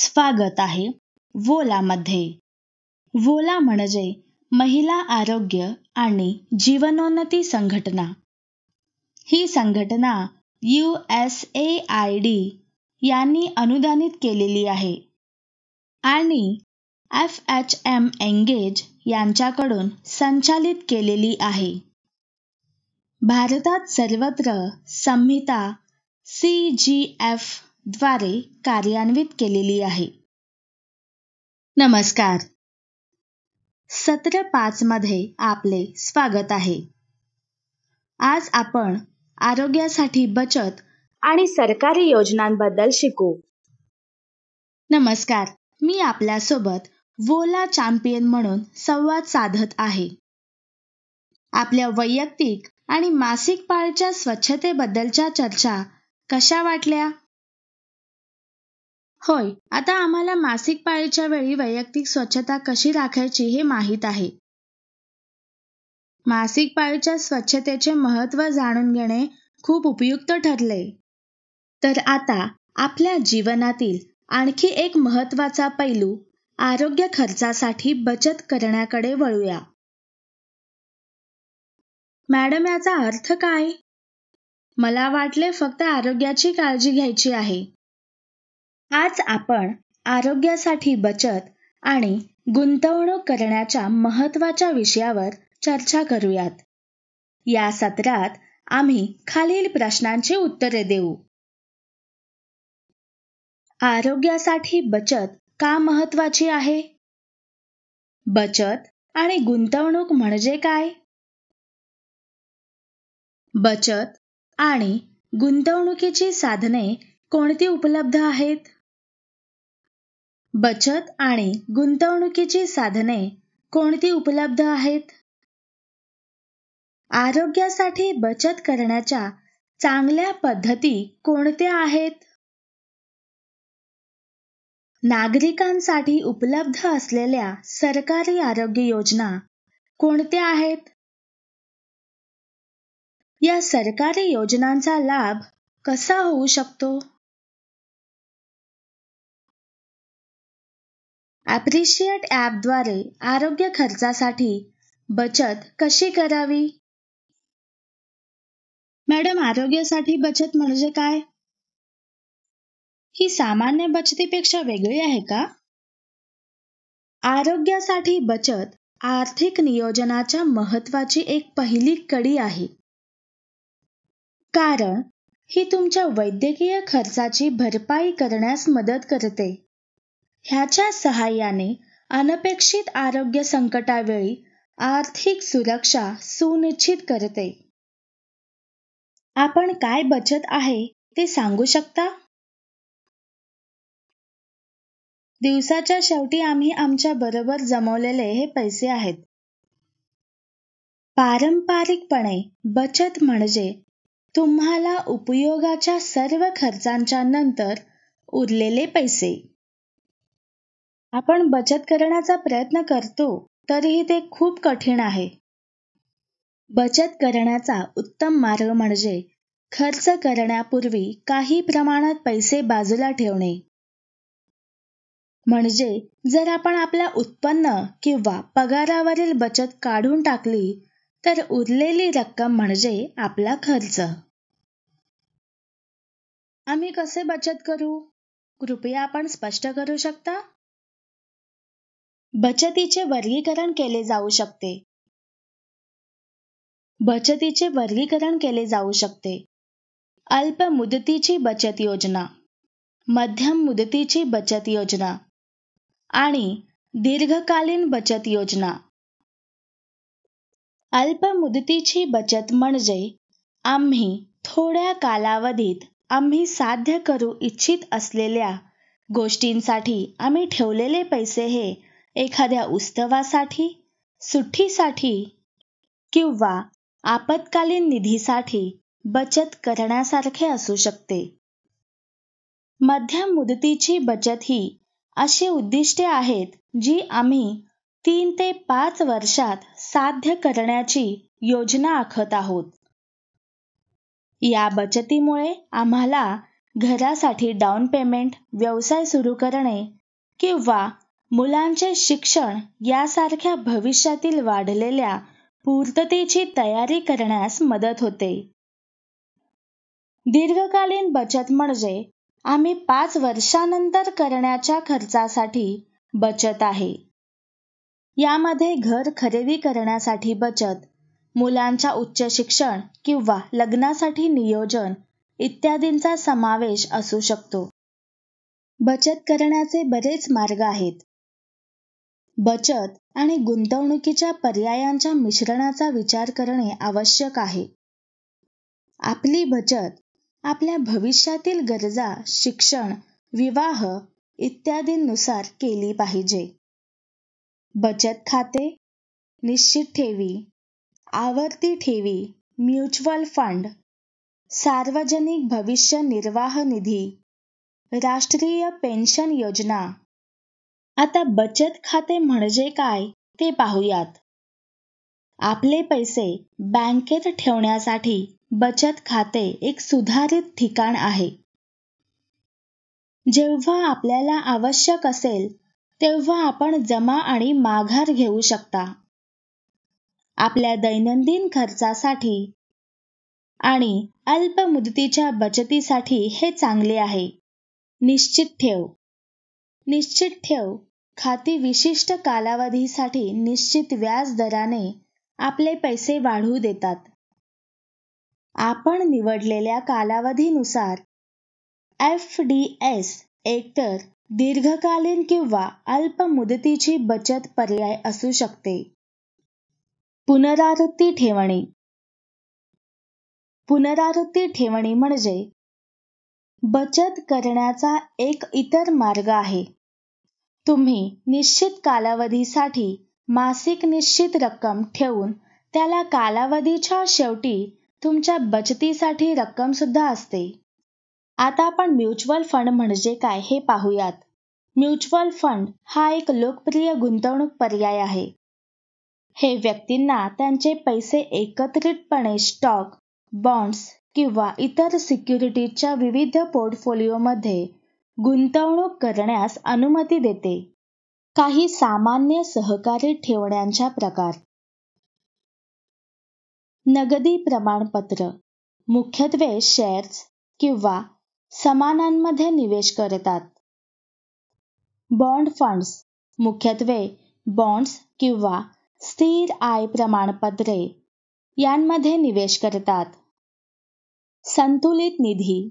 स्वागत आहे वोलामध्ये. वोला म्हणजे महिला आरोग्य आणि जीवनोन्नती संघटना. ही संघटना USAID यांनी अनुदानित केलेली आहे आणि FHM एंगेज यांच्याकडून संचालित केलेली आहे. भारतात सर्वत्र संहिता CGF द्वारे कार्यान्वित केलेली आहे. नमस्कार. सत्र 5 मध्ये आपले स्वागत आहे. आज आपण आरोग्यासाठी बचत आणि सरकारी योजनांबद्दल शिकू. नमस्कार, मी आपल्यासोबत वोला चॅम्पियन म्हणून संवाद साधत आहे. आपल्या वैयक्तिक आणि मासिक पाळीच्या स्वच्छतेबद्दलच्या चर्चा कशा वाटल्या? होय, आता आम्हाला मासिक पाळीच्या वेळी वैयक्तिक स्वच्छता कशी राखायची हे माहीत आहे. मासिक पाळीच्या स्वच्छतेचे महत्त्व जाणून घेणे खूप उपयुक्त ठरले. तर आता आपल्या जीवनातील आणखी एक महत्त्वाचा पैलू आरोग्य खर्चासाठी बचत करण्याकडे वळूया. मॅडम, याचा अर्थ काय? मला वाटले फक्त आरोग्याची काळजी घ्यायची आहे. आज आपण आरोग्यासाठी बचत आणि गुंतवणूक करण्याच्या महत्त्वाच्या विषयावर चर्चा करूयात. या सत्रात आम्ही खालील प्रश्नांची उत्तरे देऊ. आरोग्यासाठी बचत का महत्त्वाची आहे? बचत आणि गुंतवणूक म्हणजे काय? बचत आणि गुंतवणुकीची साधने कोणती उपलब्ध आहेत? बचत आणि गुंतवणुकीची साधने कोणती उपलब्ध आहेत? आरोग्यासाठी बचत करण्याच्या चांगल्या पद्धती कोणत्या आहेत? नागरिकांसाठी उपलब्ध असलेल्या सरकारी आरोग्य योजना कोणत्या आहेत? या सरकारी योजनांचा लाभ कसा होऊ शकतो? ॲप्रिशिएट ॲपद्वारे आरोग्य खर्चासाठी बचत कशी करावी? मॅडम, आरोग्यासाठी बचत म्हणजे काय? ही सामान्य बचतीपेक्षा वेगळी आहे का? आरोग्यासाठी बचत आर्थिक नियोजनाच्या महत्त्वाची एक पहिली कडी आहे. कारण ही तुमच्या वैद्यकीय खर्चाची भरपाई करण्यास मदत करते. ह्याच्या सहाय्याने अनपेक्षित आरोग्य संकटावेळी आर्थिक सुरक्षा सुनिश्चित करते. आपण काय बचत आहे ते सांगू शकता? दिवसाच्या शेवटी आम्ही आमच्या बरोबर जमवलेले हे पैसे आहेत. पारंपरिकपणे बचत म्हणजे तुम्हाला उपयोगाच्या सर्व खर्चांच्या नंतर उरलेले पैसे. आपण बचत करण्याचा प्रयत्न करतो, तरीही ते खूप कठीण आहे. बचत करण्याचा उत्तम मार्ग म्हणजे खर्च करण्यापूर्वी काही प्रमाणात पैसे बाजूला ठेवणे. म्हणजे जर आपण आपल्या उत्पन्न किंवा पगारावरील बचत काढून टाकली, तर उरलेली रक्कम म्हणजे आपला खर्च. आम्ही कसे बचत करू? कृपया आपण स्पष्ट करू शकता? बचतीचे वर्गीकरण केले जाऊ शकते. बचतीचे वर्गीकरण केले जाऊ शकते. अल्प मुदतीची बचत योजना, मध्यम मुदतीची बचत योजना आणि दीर्घकालीन बचत योजना. अल्प मुदतीची बचत म्हणजे आम्ही थोड्या कालावधीत आम्ही साध्य करू इच्छित असलेल्या गोष्टींसाठी आम्ही ठेवलेले पैसे हे एखाद्या उत्सवासाठी, सुट्टीसाठी किंवा आपत्कालीन निधीसाठी बचत करण्यासारखे असू शकते. मध्यम मुदतीची बचत ही अशी उद्दिष्टे आहेत जी आम्ही 3 ते 5 वर्षात साध्य करण्याची योजना आखत आहोत. या बचतीमुळे आम्हाला घरासाठी डाऊन पेमेंट, व्यवसाय सुरू करणे किंवा मुलांचे शिक्षण यासारख्या भविष्यातील वाढलेल्या पूर्ततेची तयारी करण्यास मदत होते. दीर्घकालीन बचत म्हणजे आम्ही 5 वर्षांनंतर करण्याच्या खर्चासाठी बचत आहे. यामध्ये घर खरेदी करण्यासाठी बचत, मुलांच्या उच्च शिक्षण किंवा लग्नासाठी नियोजन इत्यादींचा समावेश असू शकतो. बचत करण्याचे बरेच मार्ग आहेत. बचत आणि गुंतवणुकीच्या पर्यायांच्या मिश्रणाचा विचार करणे आवश्यक आहे. आपली बचत आपल्या भविष्यातील गरजा, शिक्षण, विवाह इत्यादींनुसार केली पाहिजे. बचत खाते, निश्चित ठेवी, आवर्ती ठेवी, म्युच्युअल फंड, सार्वजनिक भविष्य निर्वाह निधी, राष्ट्रीय पेन्शन योजना. आता बचत खाते म्हणजे काय ते पाहूयात. आपले पैसे बँकेत ठेवण्यासाठी बचत खाते एक सुधारित ठिकाण आहे. जेव्हा आपल्याला आवश्यक असेल तेव्हा आपण जमा आणि माघार घेऊ शकता. आपल्या दैनंदिन खर्चासाठी आणि अल्प मुदतीच्या बचतीसाठी हे चांगले आहे. निश्चित ठेव. निश्चित ठेव खाती विशिष्ट कालावधीसाठी निश्चित व्याज दराने आपले पैसे वाढवू देतात. आपण निवडलेल्या कालावधीनुसार FDs एकतर दीर्घकालीन किंवा अल्प मुदतीची बचत पर्याय असू शकते. पुनरावृत्ती ठेवणी. पुनरावृत्ती ठेवणी म्हणजे बचत करण्याचा एक इतर मार्ग आहे. तुम्ही निश्चित कालावधीसाठी मासिक निश्चित रक्कम ठेवून त्याला कालावधीच्या शेवटी तुमच्या बचतीसाठी रक्कम सुद्धा असते. आता आपण म्युच्युअल फंड म्हणजे काय हे पाहूयात. म्युच्युअल फंड हा एक लोकप्रिय गुंतवणूक पर्याय आहे. हे व्यक्तींना त्यांचे पैसे एकत्रितपणे स्टॉक, बॉण्ड्स किंवा इतर सिक्युरिटीजच्या विविध पोर्टफोलिओमध्ये गुंतवणूक करण्यास अनुमती देते. काही सामान्य सहकारी ठेवण्यांच्या प्रकार. नगदी प्रमाणपत्र मुख्यत्वे शेअर्स किंवा समानांमध्ये निवेश करतात. बॉण्ड फंड्स मुख्यत्वे बॉण्ड्स किंवा स्थिर आय प्रमाणपत्रे यांमध्ये निवेश करतात. संतुलित निधी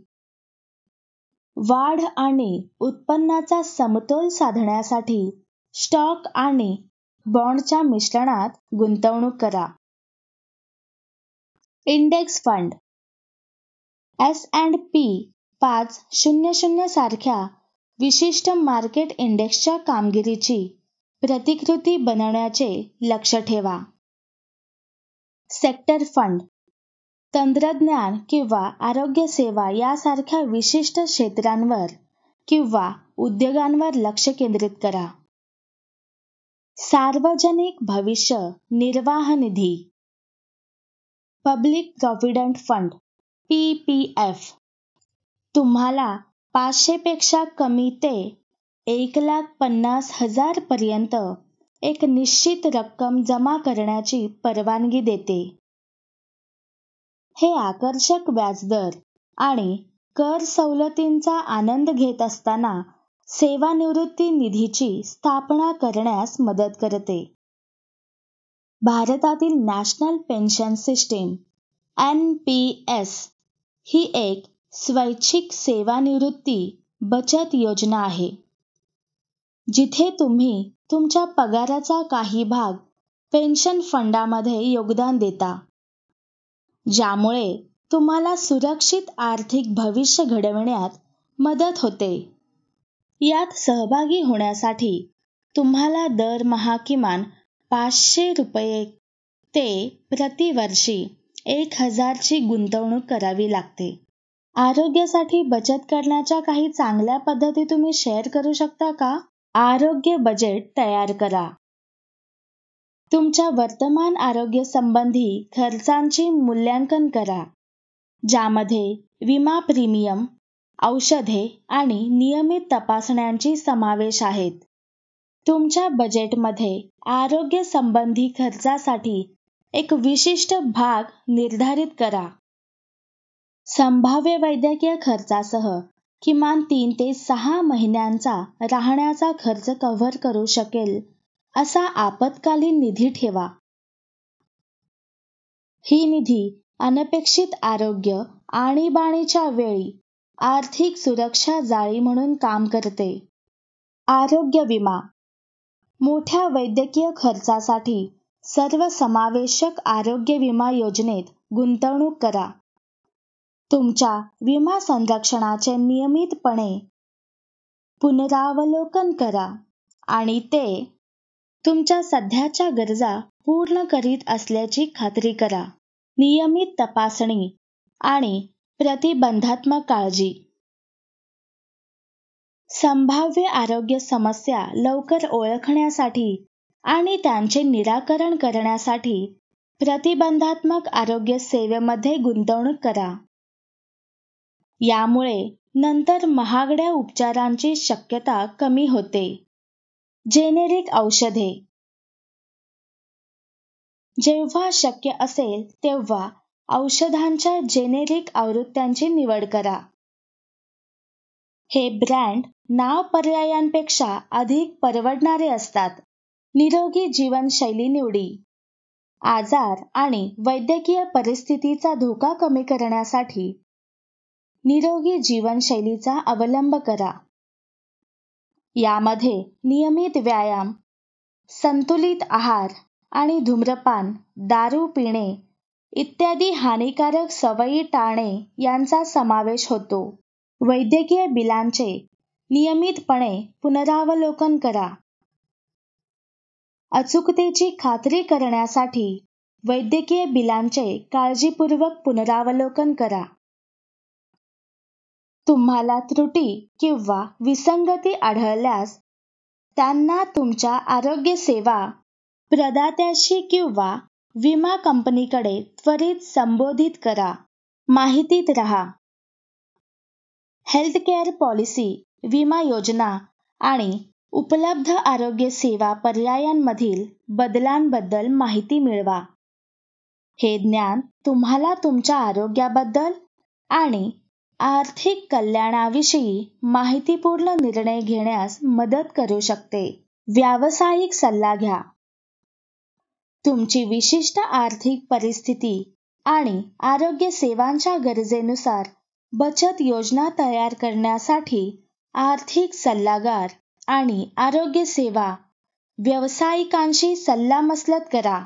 वाढ आणि उत्पन्नाचा समतोल साधण्यासाठी स्टॉक आणि बॉण्डच्या मिश्रणात गुंतवणूक करा. इंडेक्स फंड S&P 500 सारख्या विशिष्ट मार्केट इंडेक्सच्या कामगिरीची प्रतिकृती बनवण्याचे लक्ष्य ठेवा. सेक्टर फंड तंत्रज्ञान किंवा आरोग्य सेवा यासारख्या विशिष्ट क्षेत्रांवर किंवा उद्योगांवर लक्ष केंद्रित करा. सार्वजनिक भविष्य निर्वाह निधी पब्लिक प्रॉव्हिडंट फंड PPF तुम्हाला 500 पेक्षा कमी ते 1,50,000 पर्यंत एक निश्चित रक्कम जमा करण्याची परवानगी देते. हे आकर्षक व्याजदर आणि कर सवलतींचा आनंद घेत असताना सेवानिवृत्ती निधीची स्थापना करण्यास मदत करते. भारतातील नॅशनल पेन्शन सिस्टीम NPS ही एक स्वैच्छिक सेवानिवृत्ती बचत योजना आहे, जिथे तुम्ही तुमच्या पगाराचा काही भाग पेन्शन फंडामध्ये योगदान देता, ज्यामुळे तुम्हाला सुरक्षित आर्थिक भविष्य घडविण्यात मदत होते. यात सहभागी होण्यासाठी तुम्हाला दरमहा किमान ₹500 ते प्रतिवर्षी 1,000 ची गुंतवणूक करावी लागते. आरोग्यासाठी बचत करण्याच्या काही चांगल्या पद्धती तुम्ही शेअर करू शकता का? आरोग्य बजेट तयार करा. तुमच्या वर्तमान आरोग्य संबंधी खर्चांचे मूल्यांकन करा, ज्यामध्ये विमा प्रीमियम, औषधे आणि नियमित तपासण्यांची समावेश आहेत. तुमच्या बजेटमध्ये आरोग्य संबंधी खर्चासाठी एक विशिष्ट भाग निर्धारित करा. संभाव्य वैद्यकीय खर्चासह किमान 3 ते 6 महिन्यांचा राहण्याचा खर्च कव्हर करू शकेल असा आपत्कालीन निधी ठेवा. ही निधी अनपेक्षित आरोग्य आणीबाणीच्या वेळी आर्थिक सुरक्षा जाळी म्हणून काम करते. आरोग्य विमा. मोठ्या वैद्यकीय खर्चासाठी सर्वसमावेशक आरोग्य विमा योजनेत गुंतवणूक करा. तुमच्या विमा संरक्षणाचे नियमितपणे पुनरावलोकन करा आणि ते तुमच्या सध्याच्या गरजा पूर्ण करीत असल्याची खात्री करा. नियमित तपासणी आणि प्रतिबंधात्मक काळजी. संभाव्य आरोग्य समस्या लवकर ओळखण्यासाठी आणि त्यांचे निराकरण करण्यासाठी प्रतिबंधात्मक आरोग्य सेवेमध्ये गुंतवणूक करा. यामुळे नंतर महागड्या उपचारांची शक्यता कमी होते. जेनेरिक औषधे. जेव्हा शक्य असेल तेव्हा औषधांच्या जेनेरिक आवृत्त्यांची निवड करा. हे ब्रँड नाव पर्यायांपेक्षा अधिक परवडणारे असतात. निरोगी जीवनशैली निवडी. आजार आणि वैद्यकीय परिस्थितीचा धोका कमी करण्यासाठी निरोगी जीवनशैलीचा अवलंब करा. यामध्ये नियमित व्यायाम, संतुलित आहार आणि धूम्रपान, दारू पिणे इत्यादी हानिकारक सवयी टाळणे यांचा समावेश होतो. वैद्यकीय बिलांचे नियमितपणे पुनरावलोकन करा. अचूकतेची खात्री करण्यासाठी वैद्यकीय बिलांचे काळजीपूर्वक पुनरावलोकन करा. तुम्हाला त्रुटी किंवा विसंगती आढळल्यास त्यांना तुमच्या आरोग्य सेवा प्रदात्याशी किंवा विमा कंपनीकडे त्वरित संबोधित करा. माहितीत रहा. हेल्थकेअर पॉलिसी, विमा योजना आणि उपलब्ध आरोग्य सेवा पर्यायांमधील बदलांबद्दल माहिती मिळवा. हे ज्ञान तुम्हाला तुमच्या आरोग्याबद्दल आणि आर्थिक कल्याणाविषयी माहितीपूर्ण निर्णय घेण्यास मदत करू शकते. व्यावसायिक सल्ला घ्या. तुमची विशिष्ट आर्थिक परिस्थिती आणि आरोग्य सेवांच्या गरजेनुसार बचत योजना तयार करण्यासाठी आर्थिक सल्लागार आणि आरोग्य सेवा व्यावसायिकांशी सल्लामसलत करा.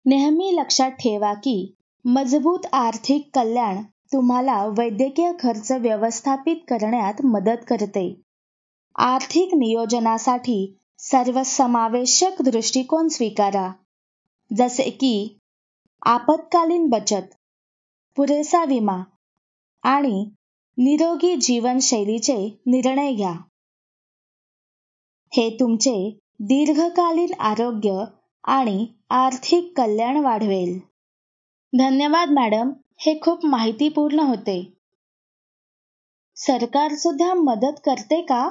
नेहमी लक्षात ठेवा की मजबूत आर्थिक कल्याण तुम्हाला वैद्यकीय खर्च व्यवस्थापित करण्यात मदत करते. आर्थिक नियोजनासाठी सर्वसमावेशक दृष्टिकोन स्वीकारा, जसे की आपत्कालीन बचत, पुरेसा विमा आणि निरोगी जीवनशैलीचे निर्णय घ्या. हे तुमचे दीर्घकालीन आरोग्य आणि आर्थिक कल्याण वाढवेल. धन्यवाद मॅडम, हे खूप माहितीपूर्ण होते. सरकार सुद्धा मदत करते का?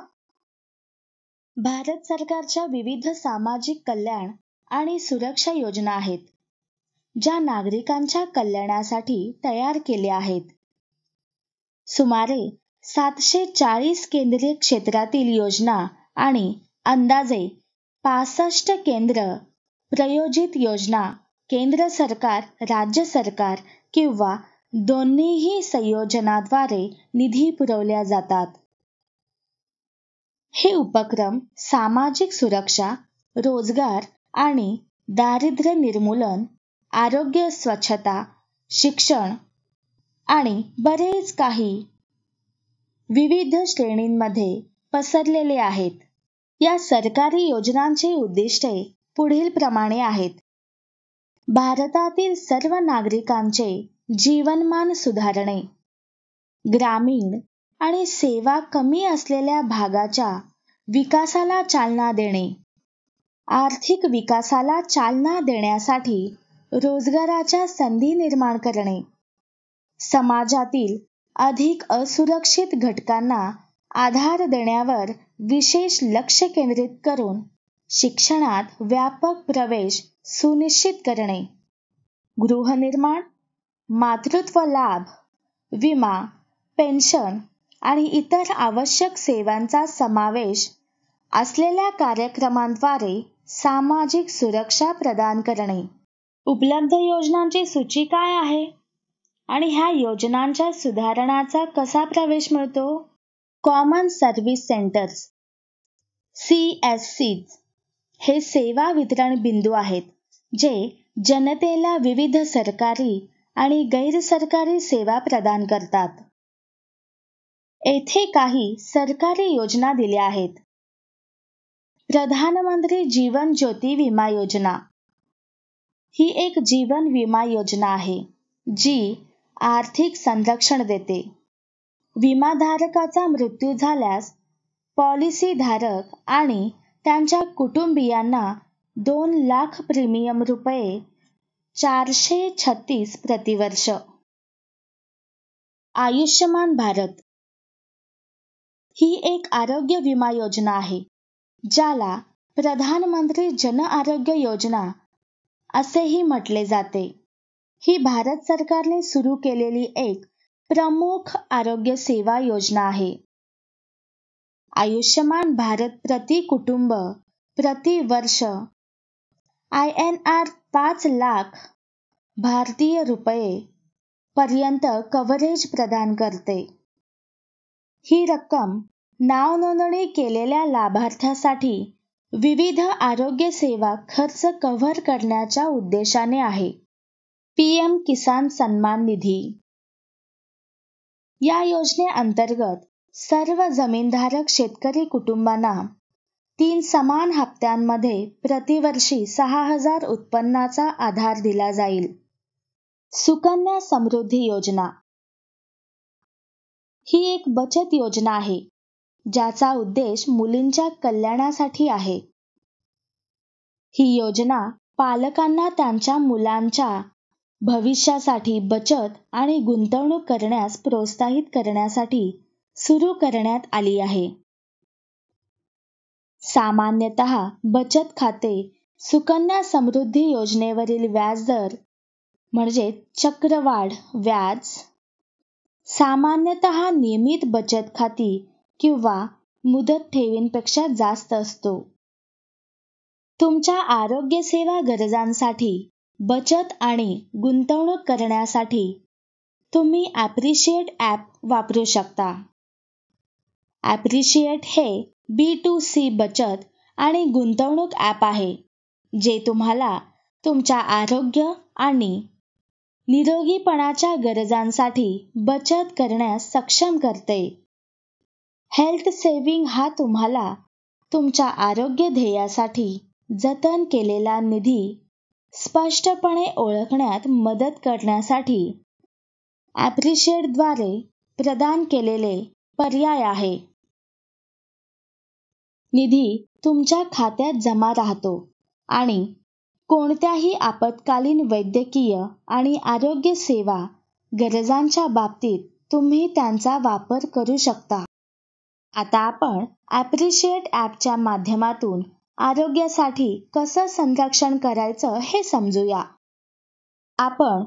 भारत सरकारच्या विविध सामाजिक कल्याण आणि सुरक्षा योजना आहेत, ज्या नागरिकांच्या कल्याणासाठी तयार केल्या आहेत. सुमारे 740 केंद्रीय क्षेत्रातील योजना आणि अंदाजे 65 केंद्र प्रायोजित योजना केंद्र सरकार, राज्य सरकार किंवा दोन्हीही संयोजनाद्वारे निधी पुरवल्या जातात. हे उपक्रम सामाजिक सुरक्षा, रोजगार आणि दारिद्र्य निर्मूलन, आरोग्य, स्वच्छता, शिक्षण आणि बरेच काही विविध श्रेणींमध्ये पसरलेले आहेत. या सरकारी योजनांची उद्दिष्टे पुढील प्रमाणे आहेत. भारतातील सर्व नागरिकांचे जीवनमान सुधारणे, ग्रामीण आणि सेवा कमी असलेल्या भागाच्या विकासाला चालना देणे, आर्थिक विकासाला चालना देण्यासाठी रोजगाराच्या संधी निर्माण करणे, समाजातील अधिक असुरक्षित घटकांना आधार देण्यावर विशेष लक्ष केंद्रित करून शिक्षणात व्यापक प्रवेश सुनिश्चित करणे, गृहनिर्माण, मातृत्व लाभ, विमा, पेन्शन आणि इतर आवश्यक सेवांचा समावेश असलेल्या कार्यक्रमांद्वारे सामाजिक सुरक्षा प्रदान करणे. उपलब्ध योजनांची सूची काय आहे आणि ह्या योजनांच्या सुधारणाचा कसा प्रवेश मिळतो? कॉमन सर्व्हिस सेंटर्स CSCs हे सेवा वितरण बिंदू आहेत जे जनतेला विविध सरकारी आणि गैरसरकारी सेवा प्रदान करतात. येथे काही सरकारी योजना दिल्या आहेत. प्रधानमंत्री जीवन ज्योती विमा योजना ही एक जीवन विमा योजना आहे जी आर्थिक संरक्षण देते. विमाधारकाचा मृत्यू झाल्यास पॉलिसीधारक आणि त्यांच्या कुटुंबियांना 2 लाख प्रीमियम रुपये 436 प्रतिवर्ष. आयुष्यमान भारत ही एक आरोग्य विमा योजना आहे ज्याला प्रधानमंत्री जन आरोग्य योजना असेही म्हटले जाते. ही भारत सरकारने सुरू केलेली एक प्रमुख आरोग्य सेवा योजना आहे. आयुष्यमान भारत प्रति कुटुंब प्रति वर्ष INR 5 लाख भारतीय रुपये पर्यंत कव्हरेज प्रदान करते. ही रक्कम नाव नोंदणी केलेल्या लाभार्थ्यासाठी विविध आरोग्य सेवा खर्च कव्हर करण्याच्या उद्देशाने आहे. PM किसान सन्मान निधी या योजनेअंतर्गत सर्व जमीनधारक शेतकरी कुटुंबांना 3 समान हप्त्यांमध्ये प्रतिवर्षी 6,000 उत्पन्नाचा आधार दिला जाईल. सुकन्या समृद्धी योजना ही एक बचत योजना आहे ज्याचा उद्देश मुलींच्या कल्याणासाठी आहे. ही योजना पालकांना त्यांच्या मुलांच्या भविष्यासाठी बचत आणि गुंतवणूक करण्यास प्रोत्साहित करण्यासाठी सुरू करण्यात आली आहे. सामान्यतः बचत खाते सुकन्या समृद्धी योजनेवरील व्याजदर म्हणजे चक्रवाढ व्याज सामान्यतः नियमित बचत खाती किंवा मुदत ठेवींपेक्षा जास्त असतो. तुमच्या आरोग्य सेवा गरजांसाठी बचत आणि गुंतवणूक करण्यासाठी तुम्ही ॲप्रिशिएट ॲप वापरू शकता. ॲप्रिशिएट हे B2C बचत आणि गुंतवणूक ॲप आहे जे तुम्हाला तुमच्या आरोग्य आणि निरोगीपणाच्या गरजांसाठी बचत करण्यास सक्षम करते. हेल्थ सेव्हिंग हा तुम्हाला तुमच्या आरोग्य ध्येयासाठी जतन केलेला निधी स्पष्टपणे ओळखण्यात मदत करण्यासाठी ॲप्रिशिएटद्वारे प्रदान केलेले पर्याय आहे. निधी तुमच्या खात्यात जमा राहतो आणि कोणत्याही आपत्कालीन वैद्यकीय आणि आरोग्य सेवा गरजांच्या बाबतीत तुम्ही त्यांचा वापर करू शकता. आता आपण ॲप्रिशिएट ॲपच्या माध्यमातून आरोग्यासाठी कसं संरक्षण करायचं हे समजूया. आपण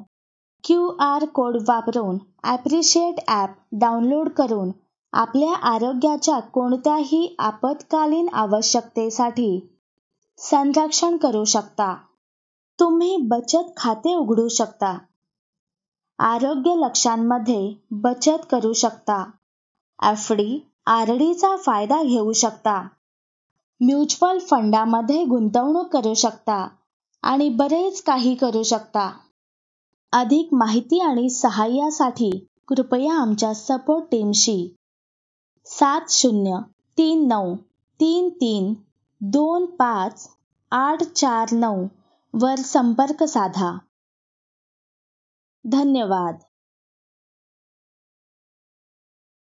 QR कोड वापरून ॲप्रिशिएट ॲप डाउनलोड करून आपल्या आरोग्याच्या कोणत्याही आपत्कालीन आवश्यकतेसाठी संरक्षण करू शकता. तुम्ही बचत खाते उघडू शकता, आरोग्य लक्ष्यांमध्ये बचत करू शकता, FD RDचा फायदा घेऊ शकता, म्युच्युअल फंडामध्ये गुंतवणूक करू शकता आणि बरेच काही करू शकता. अधिक माहिती आणि सहाय्यासाठी कृपया आमच्या सपोर्ट टीमशी 703933254849 वर संपर्क साधा. धन्यवाद.